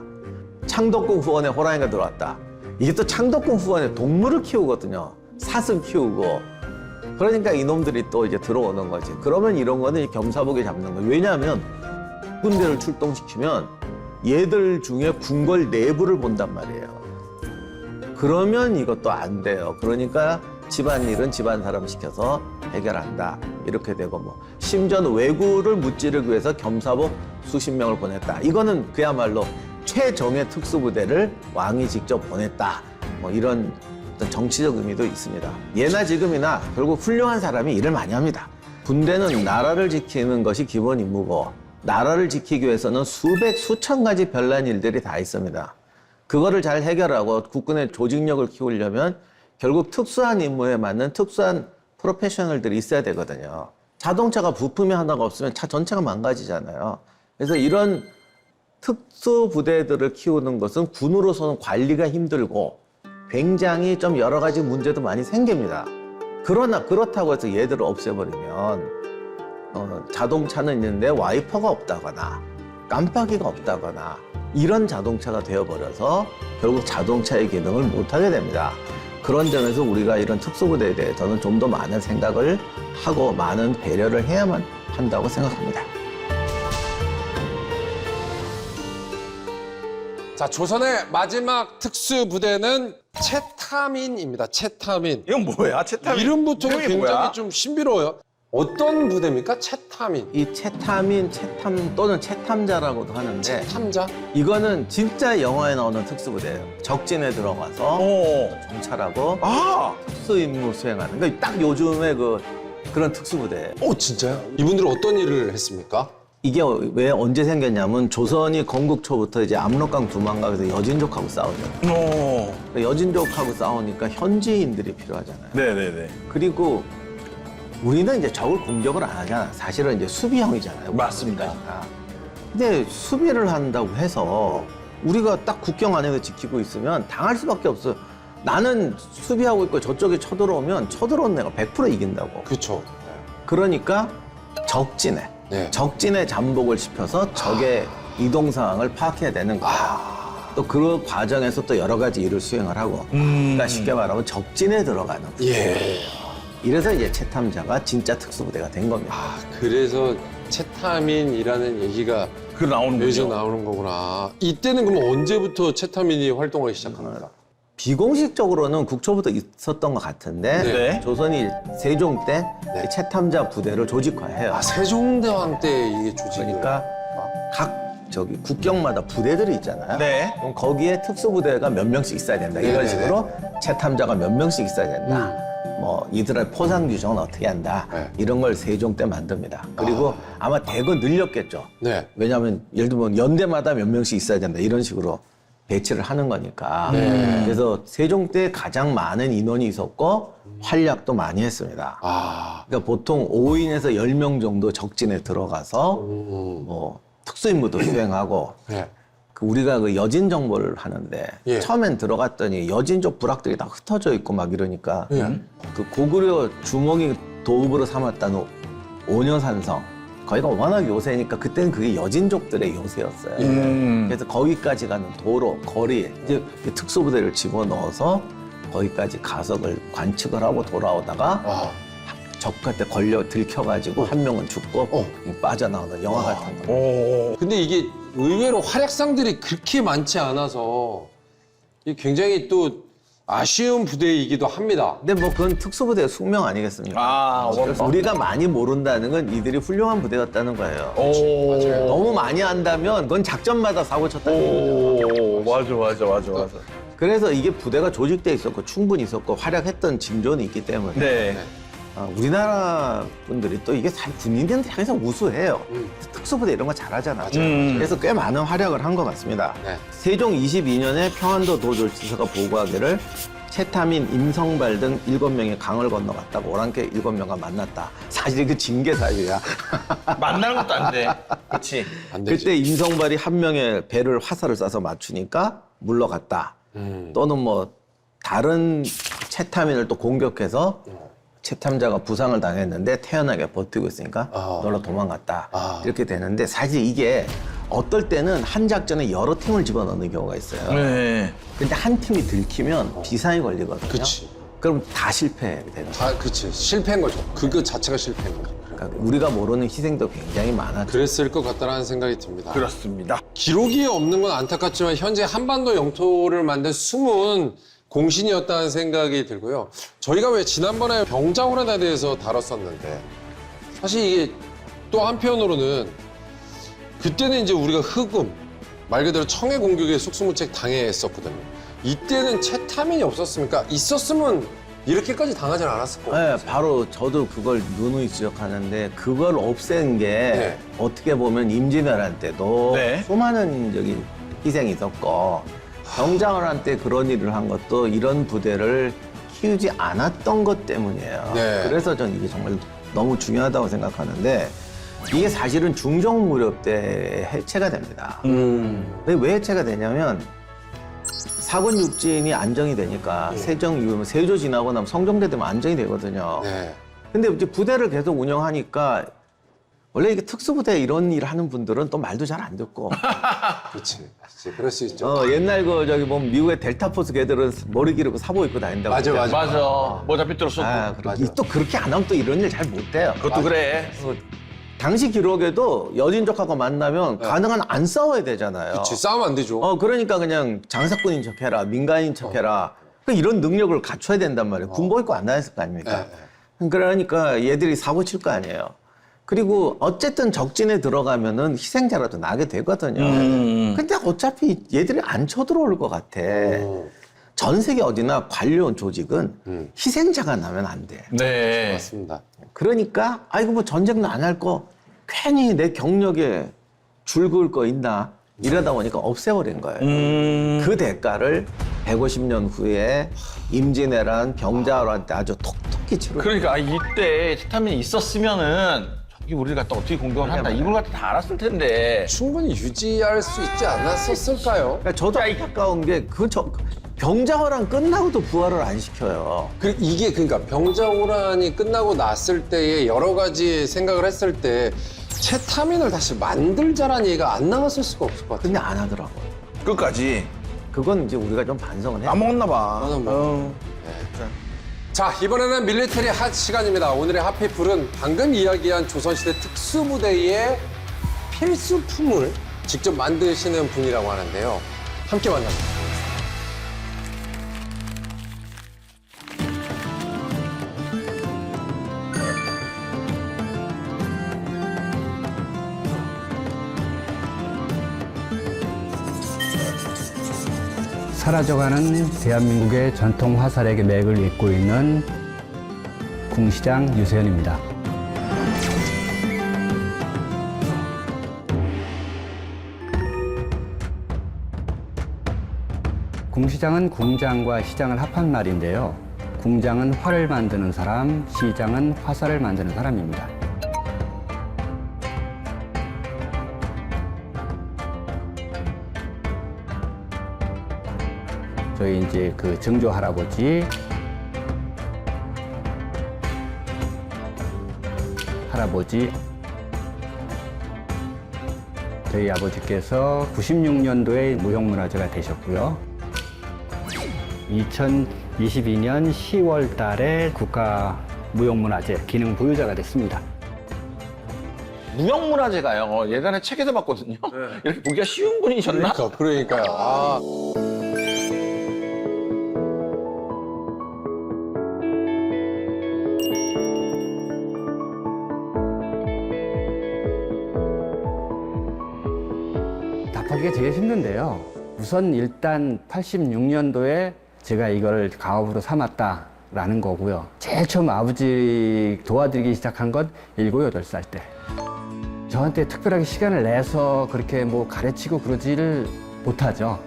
창덕궁 후원에 호랑이가 들어왔다. 이게 또 창덕궁 후원에 동물을 키우거든요. 사슴 키우고. 그러니까 이놈들이 또 이제 들어오는 거지. 그러면 이런 거는 겸사복이 잡는 거예요. 왜냐하면 군대를 출동시키면 얘들 중에 궁궐 내부를 본단 말이에요. 그러면 이것도 안 돼요. 그러니까 집안일은 집안 사람 시켜서 해결한다. 이렇게 되고 뭐 심지어는 왜구를 무찌르기 위해서 겸사복 수십 명을 보냈다. 이거는 그야말로 최정예 특수부대를 왕이 직접 보냈다. 뭐 이런 어떤 정치적 의미도 있습니다. 예나 지금이나 결국 훌륭한 사람이 일을 많이 합니다. 군대는 나라를 지키는 것이 기본 임무고 나라를 지키기 위해서는 수백, 수천 가지 별난 일들이 다 있습니다. 그거를 잘 해결하고 국군의 조직력을 키우려면 결국 특수한 임무에 맞는 특수한 프로페셔널들이 있어야 되거든요. 자동차가 부품이 하나가 없으면 차 전체가 망가지잖아요. 그래서 이런 특수부대들을 키우는 것은 군으로서는 관리가 힘들고 굉장히 좀 여러 가지 문제도 많이 생깁니다. 그러나 그렇다고 해서 얘들을 없애버리면 자동차는 있는데 와이퍼가 없다거나 깜빡이가 없다거나 이런 자동차가 되어버려서 결국 자동차의 기능을 못하게 됩니다. 그런 점에서 우리가 이런 특수부대에 대해서는 좀 더 많은 생각을 하고 많은 배려를 해야만 한다고 생각합니다. 자, 조선의 마지막 특수부대는 채타민입니다. 채타민. 이건 뭐야? 채타민. 이름부터가 이름이 굉장히 뭐야? 좀 신비로워요. 어떤 부대입니까? 채타민. 이 채타민, 채탐 또는 채탐자라고도 하는데 채탐자? 이거는 진짜 영화에 나오는 특수부대예요. 적진에 들어가서 정찰하고 아, 특수 임무 수행하는. 그러니까 딱 요즘에 그런 특수부대예요. 오, 진짜요? 이분들은 어떤 일을 했습니까? 이게 왜 언제 생겼냐면 조선이 건국 초부터 이제 압록강 두만강에서 여진족하고 싸우죠. 여진족하고 싸우니까 현지인들이 필요하잖아요. 네네네. 그리고 우리는 이제 적을 공격을 안 하잖아. 사실은 이제 수비형이잖아요. 맞습니다. 근데 수비를 한다고 해서 우리가 딱 국경 안에서 지키고 있으면 당할 수밖에 없어요. 나는 수비하고 있고 저쪽에 쳐들어오면 쳐들어온 애가 100% 이긴다고. 그렇죠. 그러니까 적진에 네. 적진에 잠복을 시켜서 적의 이동 상황을 파악해야 되는 거예요. 또 그 과정에서 또 여러 가지 일을 수행을 하고 그러니까 쉽게 말하면 적진에 들어가는 거예요. 예. 이래서 이제 채탐자가 진짜 특수부대가 된 겁니다. 아, 그래서 채타민이라는 얘기가 그 나오는 여기서 거죠. 나오는 거구나. 이때는 그럼 언제부터 채타민이 활동하기 시작합니까? 비공식적으로는 국초부터 있었던 것 같은데 네. 조선이 세종 때 네. 채탐자 부대를 조직화해요. 아, 세종대왕 때 이게 조직이. 그러니까 각 국경마다 부대들이 있잖아요. 네. 그럼 거기에 특수부대가 몇 명씩 있어야 된다. 이런 네네네. 식으로 채탐자가 몇 명씩 있어야 된다. 뭐 이들의 포상 규정은 어떻게 한다. 네. 이런 걸 세종 때 만듭니다. 그리고 아마 대거 늘렸겠죠. 네. 왜냐하면 예를 들면 연대마다 몇 명씩 있어야 된다. 이런 식으로 배치를 하는 거니까. 네. 그래서 세종 때 가장 많은 인원이 있었고 활약도 많이 했습니다. 아. 그러니까 보통 5인에서 10명 정도 적진에 들어가서 뭐 특수임무도 수행하고 네. 우리가 그 여진 정보를 하는데 예. 처음엔 들어갔더니 여진족 부락들이 다 흩어져 있고 막 이러니까 예. 그 고구려 주몽이 도읍으로 삼았다는 오녀산성 거기가 워낙 요새니까 그때는 그게 여진족들의 요새였어요. 그래서 거기까지 가는 도로, 거리 이제 특수부대를 집어넣어서 거기까지 가석을 관측을 하고 돌아오다가 아, 적한테 걸려 들켜가지고 한 명은 죽고 빠져나오는 영화 같은 거. 오. 근데 이게 의외로 활약상들이 그렇게 많지 않아서 이게 굉장히 또 아쉬운 부대이기도 합니다. 근데 뭐 그건 특수부대의 숙명 아니겠습니까? 아, 그래서 우리가 많이 모른다는 건 이들이 훌륭한 부대였다는 거예요. 오. 맞아요. 너무 많이 한다면 그건 작전마다 사고 쳤다는 거죠. 오, 맞아. 그래서 이게 부대가 조직돼 있었고 충분히 있었고 활약했던 징조는 있기 때문에 네. 우리나라 분들이 또 이게 사실 군인들한테 항상 우수해요. 특수부대 이런 거 잘하잖아. 그래서 꽤 많은 활약을 한 것 같습니다. 네. 세종 22년에 평안도 도졸지서가 보고하기를 채타민, 임성발 등 7명이 강을 건너갔다고 오랑캐 7명과 만났다. 사실 그 징계 사유야. 만나는 것도 안 돼. 그렇지. 안 되지. 그때 임성발이 한 명의 배를 화살을 쏴서 맞추니까 물러갔다. 또는 뭐 다른 채타민을 또 공격해서 채탐자가 부상을 당했는데 태연하게 버티고 있으니까 놀러 도망갔다. 이렇게 되는데 사실 이게 어떨 때는 한 작전에 여러 팀을 집어넣는 경우가 있어요. 네. 근데 한 팀이 들키면 비상이 걸리거든요. 그치. 그럼 다 실패되는 거예요. 다 그치. 실패인 거죠. 그거 자체가 실패인 거죠. 그러니까 우리가 모르는 희생도 굉장히 많았죠. 그랬을 것 같다는 생각이 듭니다. 그렇습니다. 기록이 없는 건 안타깝지만 현재 한반도 영토를 만든 숨은 공신이었다는 생각이 들고요. 저희가 왜 지난번에 병자호란에 대해서 다뤘었는데 사실 이게 또 한편으로는 그때는 이제 우리가 흑음 말 그대로 청해 공격에 속수무책 당했었거든요. 이때는 채타민이 없었습니까? 있었으면 이렇게까지 당하지 않았을 거예요. 네, 바로 저도 그걸 누누이 지적하는데 그걸 없앤 게 네. 어떻게 보면 임진왜란 때도 네. 수많은 희생이 있었고 병자호란 때 그런 일을 한 것도 이런 부대를 키우지 않았던 것 때문이에요. 네. 그래서 저는 이게 정말 너무 중요하다고 생각하는데 이게 사실은 중종 무렵 때 해체가 됩니다. 근데 왜 해체가 되냐면 사군 육진이 안정이 되니까 세종 이후에 세조 지나고 나면 성종대 되면 안정이 되거든요. 네. 근데 이제 부대를 계속 운영하니까 원래 이게 특수부대 이런 일 하는 분들은 또 말도 잘 안 듣고 그렇지. 그럴 수 있죠. 옛날 보면 미국의 델타포스 걔들은 머리 기르고 사보 입고 다닌다고. 맞아, 그러잖아요. 맞아. 맞아. 모자 삐뚤었어. 맞아. 또 그렇게 안 하면 또 이런 일 잘 못 돼요. 그것도 그래. 당시 기록에도 여진족하고 만나면 가능한 안 싸워야 되잖아요. 그치. 싸우면 안 되죠. 그러니까 그냥 장사꾼인 척해라, 민간인 척해라. 그러니까 이런 능력을 갖춰야 된단 말이에요. 군복 입고 안 다녔을 거 아닙니까? 그러니까 얘들이 사고 칠 거 아니에요. 그리고 어쨌든 적진에 들어가면은 희생자라도 나게 되거든요. 근데 어차피 얘들이 안 쳐들어올 것 같아. 전 세계 어디나 관료원 조직은 희생자가 나면 안 돼. 네. 맞습니다. 그러니까 아이고 뭐 전쟁도 안 할 거 괜히 내 경력에 줄 그을 거 있나 이러다 보니까 없애버린 거예요. 그 대가를 150년 후에 임진왜란 병자호란 때 아주 톡톡히 치르. 그러니까 이때 채타민이 있었으면은 저기 우리를 갖다 어떻게 공격을 한다 이걸 갖다 다 알았을 텐데. 충분히 유지할 수 있지 않았었을까요? 그러니까 저도 안타까운 게 병자호란 끝나고도 부활을 안 시켜요. 이게 그러니까 병자호란이 끝나고 났을 때의 여러 가지 생각을 했을 때 채타민을 다시 만들자라는 얘기가 안 나왔을 수가 없을 것 같아요. 근데 안 하더라고요. 끝까지. 그건 이제 우리가 좀 반성을 해야 안 먹었나 봐. 나는 뭐. 자, 이번에는 밀리터리 핫 시간입니다. 오늘의 핫피플은 방금 이야기한 조선시대 특수부대의 필수품을 직접 만드시는 분이라고 하는데요. 함께 만나보죠. 사라져가는 대한민국의 전통 화살에게 맥을 잇고 있는 궁시장 유세현입니다. 궁시장은 궁장과 시장을 합한 말인데요. 궁장은 활을 만드는 사람, 시장은 화살을 만드는 사람입니다. 저희 이제 그 정조 할아버지, 저희 아버지께서 96년도에 무형문화재가 되셨고요. 22년 10월 달에 국가무형문화재 기능 보유자가 됐습니다. 무형문화재가요. 예전에 책에서 봤거든요. 이렇게 보기가 쉬운 분이셨나? 그러니까요. 아. 답하기가 되게 힘든데요. 우선 일단 86년도에 제가 이걸 가업으로 삼았다라는 거고요. 제일 처음 아버지 도와드리기 시작한 건 7, 8살 때. 저한테 특별하게 시간을 내서 그렇게 뭐 가르치고 그러지를 못하죠.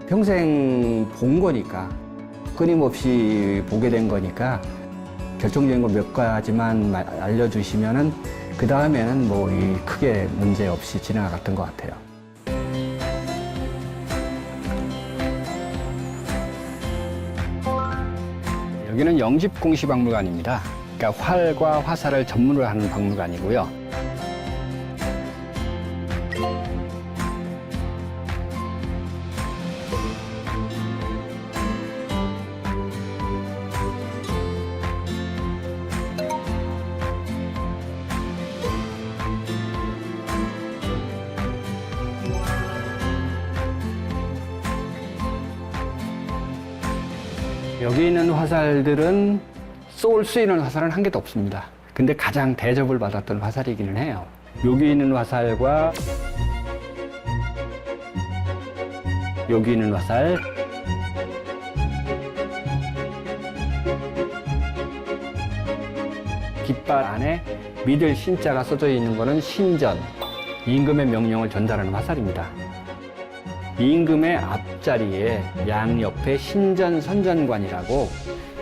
평생 본 거니까, 끊임없이 보게 된 거니까 결정적인 거 몇 가지만 알려주시면은 그 다음에는 뭐 이 크게 문제 없이 지나갔던 것 같아요. 여기는 영집공시박물관입니다. 그러니까 활과 화살을 전문으로 하는 박물관이고요. 여기 있는 화살들은 쏠 수 있는 화살은 한 개도 없습니다. 근데 가장 대접을 받았던 화살이기는 해요. 여기 있는 화살과 여기 있는 화살, 깃발 안에 믿을 신자가 써져 있는 것은 신전, 임금의 명령을 전달하는 화살입니다. 임금의 앞자리에 양옆에 신전선전관이라고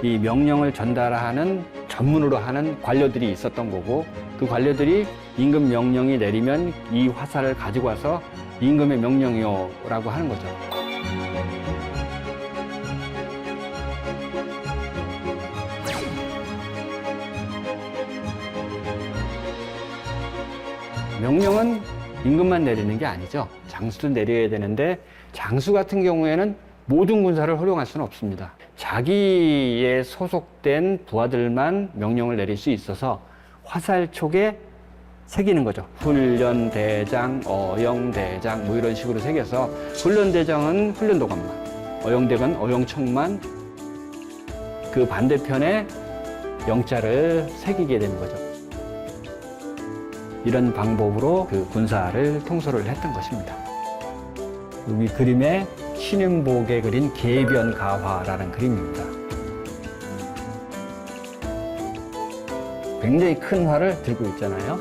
이 명령을 전달하는 전문으로 하는 관료들이 있었던 거고, 그 관료들이 임금 명령이 내리면 이 화살을 가지고 와서 임금의 명령이요라고 하는 거죠. 명령은 임금만 내리는 게 아니죠. 장수도 내려야 되는데 장수 같은 경우에는 모든 군사를 활용할 수는 없습니다. 자기의 소속된 부하들만 명령을 내릴 수 있어서 화살촉에 새기는 거죠. 훈련대장, 어영대장 뭐 이런 식으로 새겨서 훈련대장은 훈련도관만, 어영대장은 어영청만, 그 반대편에 영자를 새기게 되는 거죠. 이런 방법으로 그 군사를 통솔을 했던 것입니다. 여기 그림에 신윤복에 그린 계변가화라는 그림입니다. 굉장히 큰 활을 들고 있잖아요.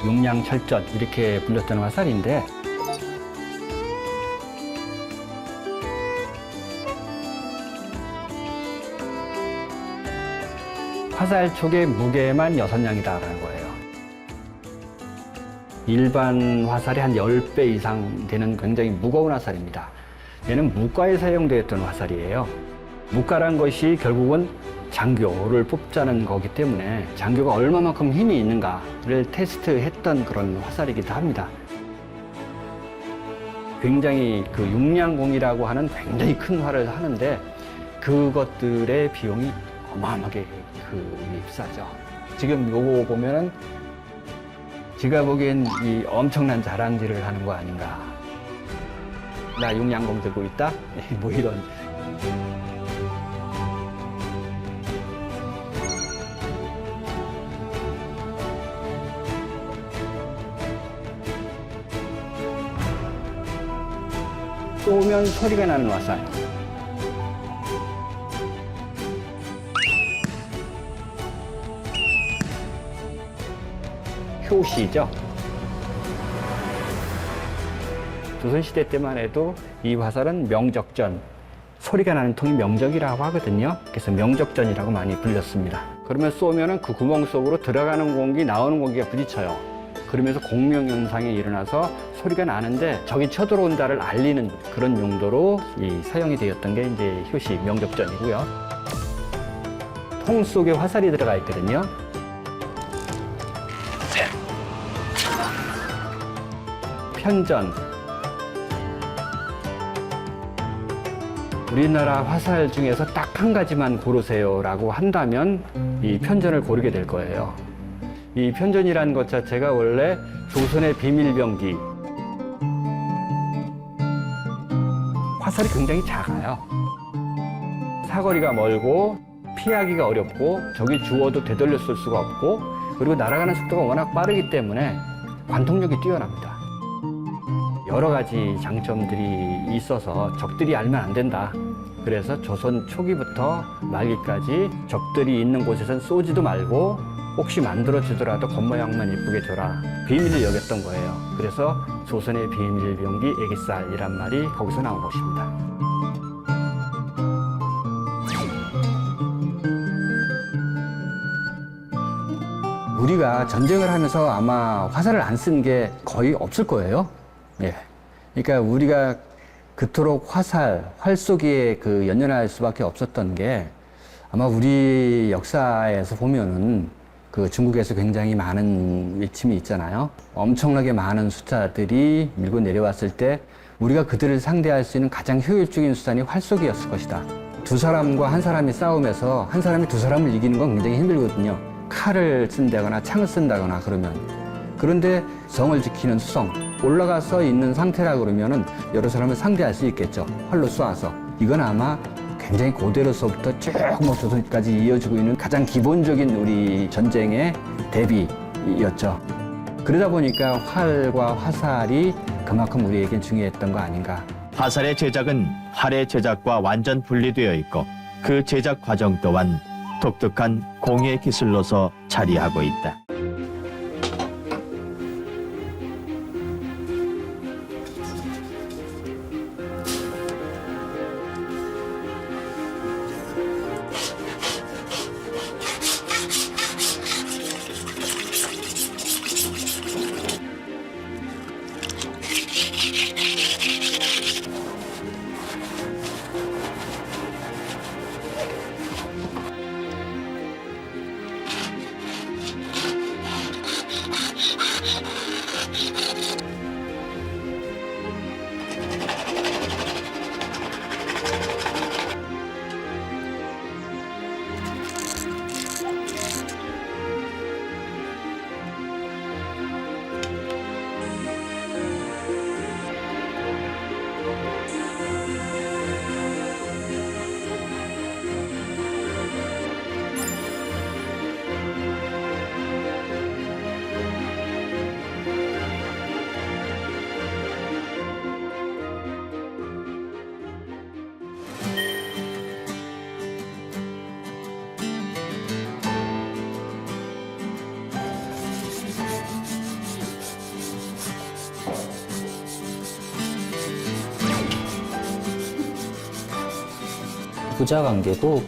용량철전 이렇게 불렸던 화살인데, 화살촉의 무게만 6냥이다라는 거예요. 일반 화살이 한 10배 이상 되는 굉장히 무거운 화살입니다. 얘는 무과에 사용되었던 화살이에요. 무과란 것이 결국은 장교를 뽑자는 거기 때문에 장교가 얼마만큼 힘이 있는가를 테스트했던 그런 화살이기도 합니다. 굉장히 그 육량공이라고 하는 굉장히 큰 활을 하는데 그것들의 비용이 어마어마하게 비싸죠. 지금 요거 보면은 제가 보기엔 이 엄청난 자랑질을 하는 거 아닌가. 나 육량공 들고 있다? 뭐 이런. 쏘면 소리가 나는 화살. 효시죠. 조선시대 때만 해도 이 화살은 명적전, 소리가 나는 통이 명적이라고 하거든요. 그래서 명적전이라고 많이 불렸습니다. 그러면 쏘면은 그 구멍 속으로 들어가는 공기, 나오는 공기가 부딪혀요. 그러면서 공명 현상이 일어나서 소리가 나는데 적이 쳐들어온다를 알리는 그런 용도로 사용이 되었던 게 이제 효시 명적전이고요. 통 속에 화살이 들어가 있거든요. 편전, 우리나라 화살 중에서 딱 한 가지만 고르세요라고 한다면 이 편전을 고르게 될 거예요. 이 편전이라는 것 자체가 원래 조선의 비밀병기. 화살이 굉장히 작아요. 사거리가 멀고 피하기가 어렵고 적이 주워도 되돌려 쏠 수가 없고 그리고 날아가는 속도가 워낙 빠르기 때문에 관통력이 뛰어납니다. 여러 가지 장점들이 있어서 적들이 알면 안 된다. 그래서 조선 초기부터 말기까지 적들이 있는 곳에선 쏘지도 말고 혹시 만들어주더라도 겉모양만 이쁘게 줘라. 비밀을 여겼던 거예요. 그래서 조선의 비밀병기 애기살이란 말이 거기서 나온 것입니다. 우리가 전쟁을 하면서 아마 화살을 안 쓴 게 거의 없을 거예요. 예. 그러니까 우리가 그토록 활 쏘기에 연연할 수밖에 없었던 게 아마 우리 역사에서 보면은 중국에서 굉장히 많은 외침이 있잖아요. 엄청나게 많은 숫자들이 밀고 내려왔을 때 우리가 그들을 상대할 수 있는 가장 효율적인 수단이 활쏘기였을 것이다. 두 사람과 한 사람이 싸움에서 한 사람이 두 사람을 이기는 건 굉장히 힘들거든요. 칼을 쓴다거나 창을 쓴다거나 그러면. 그런데 성을 지키는 수성, 올라가서 있는 상태라 그러면은 여러 사람을 상대할 수 있겠죠. 활로 쏘아서. 이건 아마 굉장히 고대로서부터 쭉 조선까지 이어지고 있는 가장 기본적인 우리 전쟁의 대비였죠. 그러다 보니까 활과 화살이 그만큼 우리에겐 중요했던 거 아닌가. 화살의 제작은 활의 제작과 완전 분리되어 있고 그 제작 과정 또한 독특한 공예 기술로서 자리하고 있다. 부자 관계도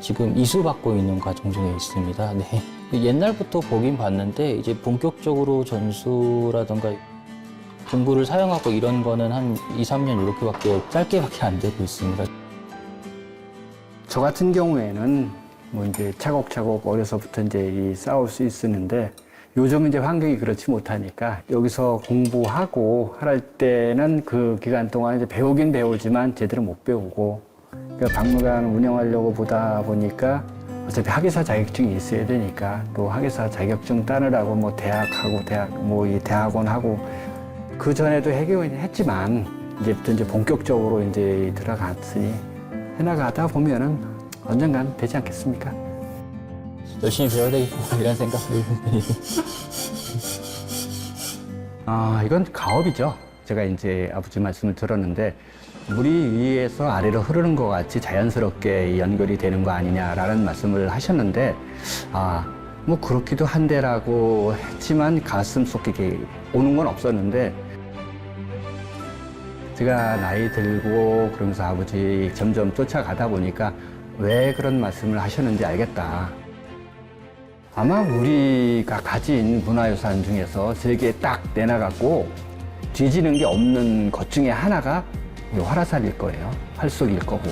지금 이수받고 있는 과정 중에 있습니다. 네. 옛날부터 보긴 봤는데 이제 본격적으로 전수라던가 공구를 사용하고 이런 거는 한 2, 3년 이렇게밖에 짧게밖에 안 되고 있습니다. 저 같은 경우에는 뭐 이제 차곡차곡 어려서부터 이제 싸울 수 있었는데 요즘은 이제 환경이 그렇지 못하니까 여기서 공부하고 할 때는 그 기간 동안 이제 배우긴 배우지만 제대로 못 배우고 그러니까 박물관 운영하려고 보다 보니까 어차피 학예사 자격증이 있어야 되니까 또 학예사 자격증 따느라고 뭐 대학하고 이 대학원하고 그 전에도 했지만 이제부터 이제 본격적으로 이제 들어갔으니 해나가다 보면은 언젠간 되지 않겠습니까? 열심히 배워야 되겠구나 이런 생각이 이건 가업이죠. 제가 이제 아버지 말씀을 들었는데 물이 위에서 아래로 흐르는 것 같이 자연스럽게 연결이 되는 거 아니냐라는 말씀을 하셨는데 뭐 그렇기도 한데라고 했지만 가슴 속에 오는 건 없었는데 제가 나이 들고 그러면서 아버지 점점 쫓아가다 보니까 왜 그런 말씀을 하셨는지 알겠다. 아마 우리가 가진 문화유산 중에서 세계에 딱 내놔갖고 뒤지는 게 없는 것 중에 하나가 활화살일 거예요. 활쏘기일 거고.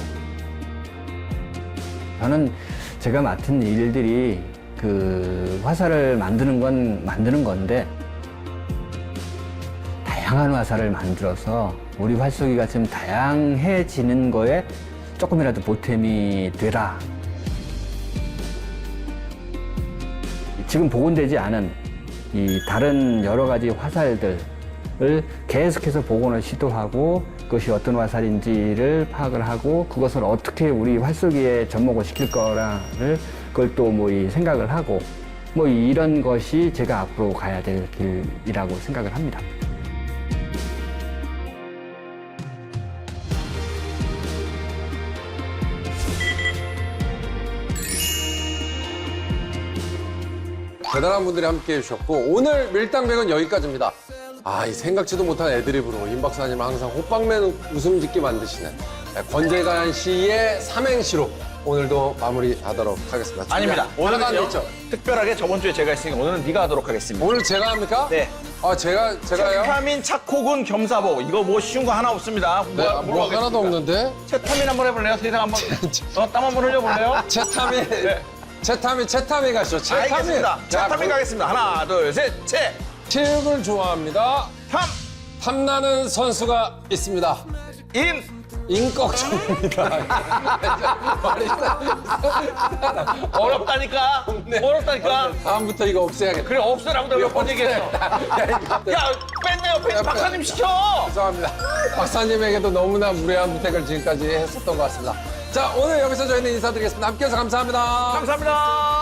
저는 제가 맡은 일들이 그 화살을 만드는 건 만드는 건데 다양한 화살을 만들어서 우리 활쏘기가 좀 다양해지는 거에 조금이라도 보탬이 되라. 지금 복원되지 않은 이 다른 여러 가지 화살들을 계속해서 복원을 시도하고 그것이 어떤 화살인지를 파악을 하고 그것을 어떻게 우리 활쏘기에 접목을 시킬 거라를 그걸 또 뭐 이 생각을 하고 뭐 이런 것이 제가 앞으로 가야 될 길이라고 생각을 합니다. 대단한 분들이 함께 해주셨고 오늘 밀당백은 여기까지입니다. 이 생각지도 못한 애드립으로 임 박사님 항상 호빵맨 웃음 짓게 만드시는 권재관 씨의 삼행시로 오늘도 마무리하도록 하겠습니다. 아닙니다. 하나도 안 오늘은요, 됐죠? 특별하게 저번 주에 제가 했으니까 오늘은 네가 하도록 하겠습니다. 오늘 제가 합니까? 네. 제가요? 채타민, 착호군, 겸사보. 이거 뭐 쉬운 거 하나 없습니다. 네, 뭐 하나도 없는데? 채타민 한번 해볼래요? 세상 한번. 땀 한번 흘려볼래요? 채타민. 네. 채타민 가시죠. 채타민. 알겠습니다. 채타민 가겠습니다. 하나, 둘, 셋, 채. 체육을 좋아합니다. 탐나는 선수가 있습니다. 인꺽정입니다. 어렵다니까. 어렵다니까. 다음부터 이거 없애야겠다. 그래, 없애라고 내가 몇 번 얘기했어. 야, 뺐네요. 뺐. 박사님 시켜. 죄송합니다. 박사님에게도 너무나 무례한 부탁을 지금까지 했었던 것 같습니다. 자, 오늘 여기서 저희는 인사드리겠습니다. 함께해서 감사합니다. 감사합니다.